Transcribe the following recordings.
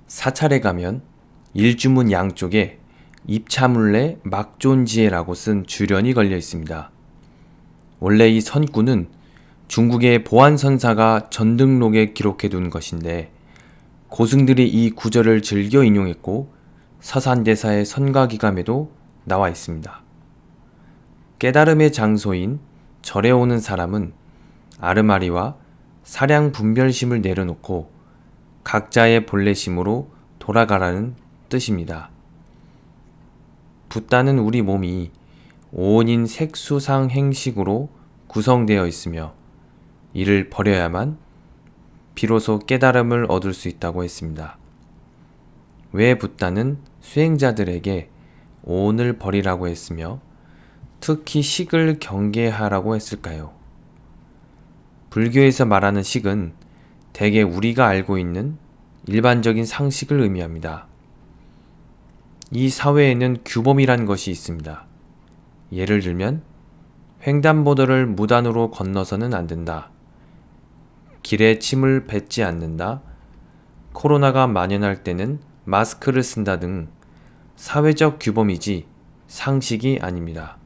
사찰에 가면 일주문 양쪽에 입차물래 막존지혜라고 쓴 주련이 걸려 있습니다. 원래 이 선구는 중국의 보안선사가 전등록에 기록해둔 것인데 고승들이 이 구절을 즐겨 인용했고 서산대사의 선가기감에도 나와 있습니다. 깨달음의 장소인 절에 오는 사람은 아르마리와 사량 분별심을 내려놓고 각자의 본래심으로 돌아가라는 뜻입니다. 붓다는 우리 몸이 오온인 색수상 행식으로 구성되어 있으며 이를 버려야만 비로소 깨달음을 얻을 수 있다고 했습니다. 왜 붓다는 수행자들에게 오온을 버리라고 했으며 특히 식을 경계하라고 했을까요? 불교에서 말하는 식은 대개 우리가 알고 있는 일반적인 상식을 의미합니다. 이 사회에는 규범이란 것이 있습니다. 예를 들면 횡단보도를 무단으로 건너서는 안 된다. 길에 침을 뱉지 않는다. 코로나가 만연할 때는 마스크를 쓴다 등 사회적 규범이지 상식이 아닙니다.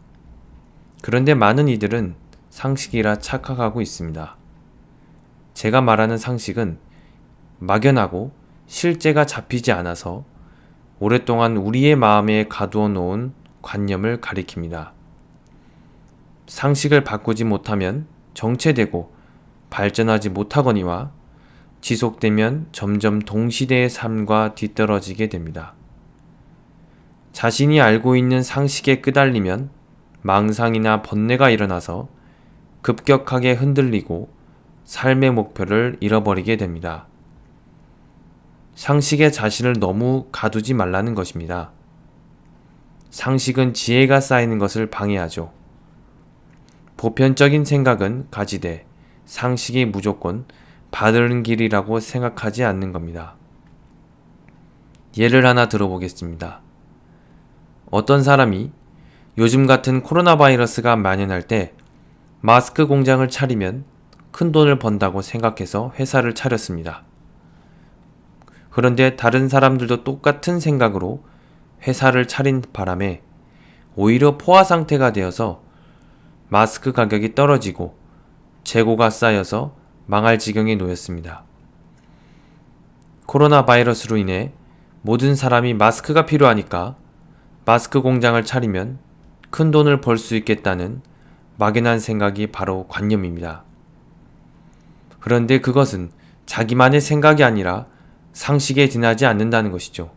그런데 많은 이들은 상식이라 착각하고 있습니다. 제가 말하는 상식은 막연하고 실제가 잡히지 않아서 오랫동안 우리의 마음에 가두어 놓은 관념을 가리킵니다. 상식을 바꾸지 못하면 정체되고 발전하지 못하거니와 지속되면 점점 동시대의 삶과 뒤떨어지게 됩니다. 자신이 알고 있는 상식에 끄달리면 망상이나 번뇌가 일어나서 급격하게 흔들리고 삶의 목표를 잃어버리게 됩니다. 상식에 자신을 너무 가두지 말라는 것입니다. 상식은 지혜가 쌓이는 것을 방해하죠. 보편적인 생각은 가지되 상식이 무조건 바른 길이라고 생각하지 않는 겁니다. 예를 하나 들어보겠습니다. 어떤 사람이 요즘 같은 코로나 바이러스가 만연할 때 마스크 공장을 차리면 큰 돈을 번다고 생각해서 회사를 차렸습니다. 그런데 다른 사람들도 똑같은 생각으로 회사를 차린 바람에 오히려 포화 상태가 되어서 마스크 가격이 떨어지고 재고가 쌓여서 망할 지경에 놓였습니다. 코로나 바이러스로 인해 모든 사람이 마스크가 필요하니까 마스크 공장을 차리면 큰 돈을 벌 수 있겠다는 막연한 생각이 바로 관념입니다. 그런데 그것은 자기만의 생각이 아니라 상식에 지나지 않는다는 것이죠.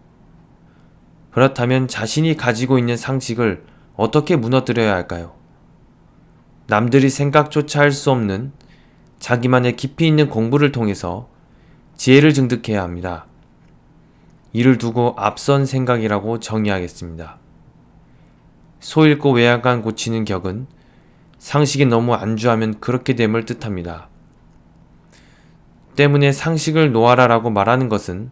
그렇다면 자신이 가지고 있는 상식을 어떻게 무너뜨려야 할까요? 남들이 생각조차 할 수 없는 자기만의 깊이 있는 공부를 통해서 지혜를 증득해야 합니다. 이를 두고 앞선 생각이라고 정의하겠습니다. 소 잃고 외양간 고치는 격은 상식이 너무 안주하면 그렇게 됨을 뜻합니다. 때문에 상식을 놓아라라고 말하는 것은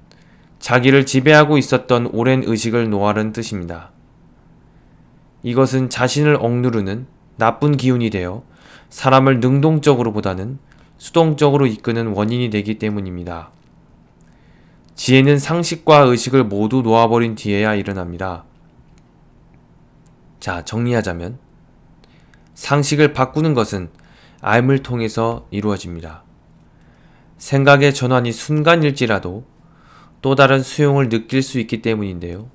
자기를 지배하고 있었던 오랜 의식을 놓아라는 뜻입니다. 이것은 자신을 억누르는 나쁜 기운이 되어 사람을 능동적으로 보다는 수동적으로 이끄는 원인이 되기 때문입니다. 지혜는 상식과 의식을 모두 놓아버린 뒤에야 일어납니다. 자, 정리하자면 상식을 바꾸는 것은 알을 통해서 이루어집니다. 생각의 전환이 순간일지라도 또 다른 수용을 느낄 수 있기 때문인데요.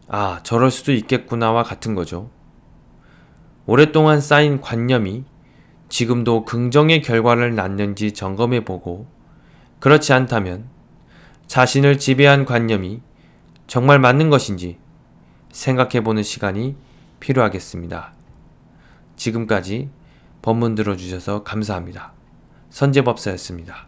아, 저럴 수도 있겠구나와 같은 거죠. 오랫동안 쌓인 관념이 지금도 긍정의 결과를 낳는지 점검해보고 그렇지 않다면 자신을 지배한 관념이 정말 맞는 것인지 생각해보는 시간이 필요하겠습니다. 지금까지 법문 들어주셔서 감사합니다. 선제법사였습니다.